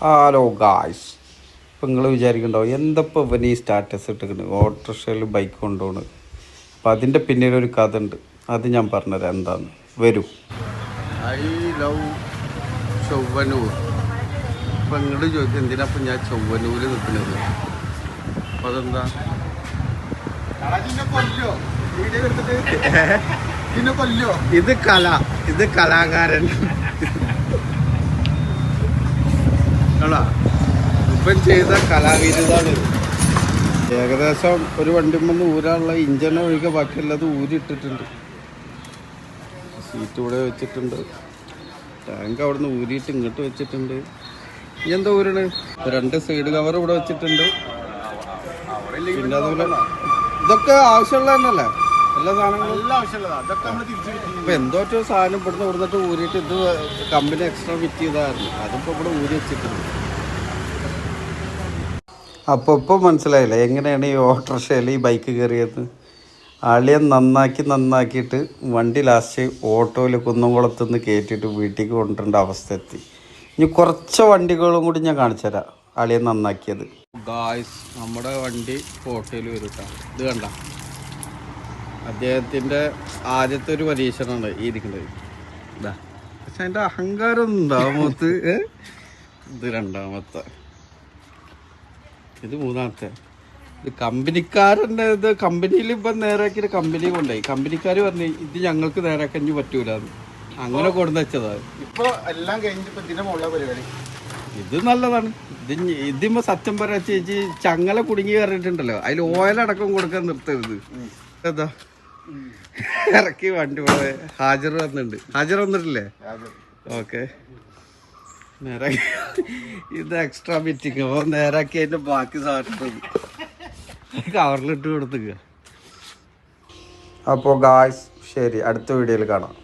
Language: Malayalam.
ഹലോ ഗായ്സ്, ഇപ്പം നിങ്ങൾ വിചാരിക്കണ്ടോ എന്തപ്പോൾ ഇവൻ ഈ സ്റ്റാറ്റസ് ഇട്ടിട്ടുണ്ട് ഓട്ടോറിക്ഷയിൽ ബൈക്ക് കൊണ്ടുപോകണ്. അപ്പം അതിൻ്റെ പിന്നിലൊരു കഥ ഉണ്ട്, അത് ഞാൻ പറഞ്ഞുതരാം എന്താന്ന്. വരൂ. I love Chowwanur. അപ്പം നിങ്ങൾ ചോദിക്കും എന്തിനാപ്പം ഞാൻ ചൊവ്വനൂർ നിൽക്കുന്നത്. അപ്പം അതെന്താ, ഇത് ഇത് കലാകാരൻ ഇപ്പം ചെയ്ത കലാവിരുതാണ്. ഏകദേശം ഒരു വണ്ടിമ്മന്ന് ഊരാനുള്ള ഇഞ്ചിനെ ഒഴികെ ബാക്കിയുള്ളത് ഊരിയിട്ടിട്ടുണ്ട്. സീറ്റ് ഇവിടെ വെച്ചിട്ടുണ്ട്, ടാങ്ക് അവിടെ നിന്ന് ഊരിയിട്ട് ഇങ്ങോട്ട് വെച്ചിട്ടുണ്ട്. ഇനി എന്താ ഊരാണ്, 2 സൈഡ് കവർ ഇവിടെ വെച്ചിട്ടുണ്ട്. പിന്നെ അതുപോലെ ഇതൊക്കെ ആവശ്യമുള്ള തന്നെയല്ലേ, എല്ലാ സാധനങ്ങളും ഇപ്പം എന്തോ സാധനം ഇവിടുന്ന് ഇവിടുന്നിട്ട് ഊരിയിട്ട് ഇത് കമ്പനി എക്സ്ട്രാ ഫിറ്റ് ചെയ്തായിരുന്നു, അതിപ്പോൾ ഇവിടെ ഊരി വെച്ചിട്ടുണ്ട്. അപ്പോൾ ഇപ്പോൾ മനസ്സിലായില്ല എങ്ങനെയാണ് ഈ ഓട്ടോറിക്ഷയിൽ ഈ ബൈക്ക് കയറിയത്. അളിയൻ നന്നാക്കിയിട്ട് വണ്ടി ലാസ്റ്റ് ഓട്ടോയിൽ കുന്നംകുളത്തുനിന്ന് കയറ്റിയിട്ട് വീട്ടിലേക്ക് കൊണ്ടുവരേണ്ട അവസ്ഥ എത്തി. ഇനി കുറച്ച് വണ്ടികളും കൂടി ഞാൻ കാണിച്ചു തരാം അളിയൻ നന്നാക്കിയത്. ഗായ്സ്, നമ്മുടെ വണ്ടി ഓട്ടോയിൽ വരും കേട്ടോ. ഇത് കണ്ട അദ്ദേഹത്തിൻ്റെ ആദ്യത്തെ ഒരു പരീക്ഷണമാണ് ഈ ഇരിക്കുന്നത്. ഇതാ, പക്ഷെ അതിൻ്റെ അഹങ്കാരം ഒന്നും ഉണ്ടാവുമ്പത്ത്. ഇത് 2ാമത്തെ, ഇത് 3ാമത്തെ. ഇത് കമ്പനിക്കാരൻ്റെ ഇത് കമ്പനിയിൽ ഇപ്പം നേരാക്കിയിട്ട് കമ്പനി കൊണ്ടുപോയി. കമ്പനിക്കാർ പറഞ്ഞു ഇത് ഞങ്ങൾക്ക് നേരാക്കാൻ പറ്റൂലെന്ന്, അങ്ങനെ കൊണ്ടുവന്ന് വെച്ചതാണ്. ഇപ്പോൾ എല്ലാം കഴിഞ്ഞിപ്പോൾ ഇതിൻ്റെ മുകളിലെ പരിപാടി. ഇത് നല്ലതാണ്. ഇതിപ്പോൾ സത്യം പറയാ ചേച്ചി, ചങ്ങല കുടുങ്ങി കയറിയിട്ടുണ്ടല്ലോ, അതിൽ ഓയിലടക്കം കൊടുക്കാൻ നിർത്തരുത്. എന്താ ഇറക്കി വണ്ടി പോലെ ഹാജർ വന്നിട്ടുണ്ട്. ഹാജർ വന്നിട്ടില്ലേ? ഓക്കെ, നേരാക്കി ഇത് എക്സ്ട്രാ ഫിറ്റിങ്. അപ്പോൾ നേരാക്കി അതിൻ്റെ ബാക്കി സാധനം കവറിലിട്ട് കൊടുത്തുക. അപ്പോൾ ഗായ്സ് ശരി, അടുത്ത വീഡിയോയിൽ കാണാം.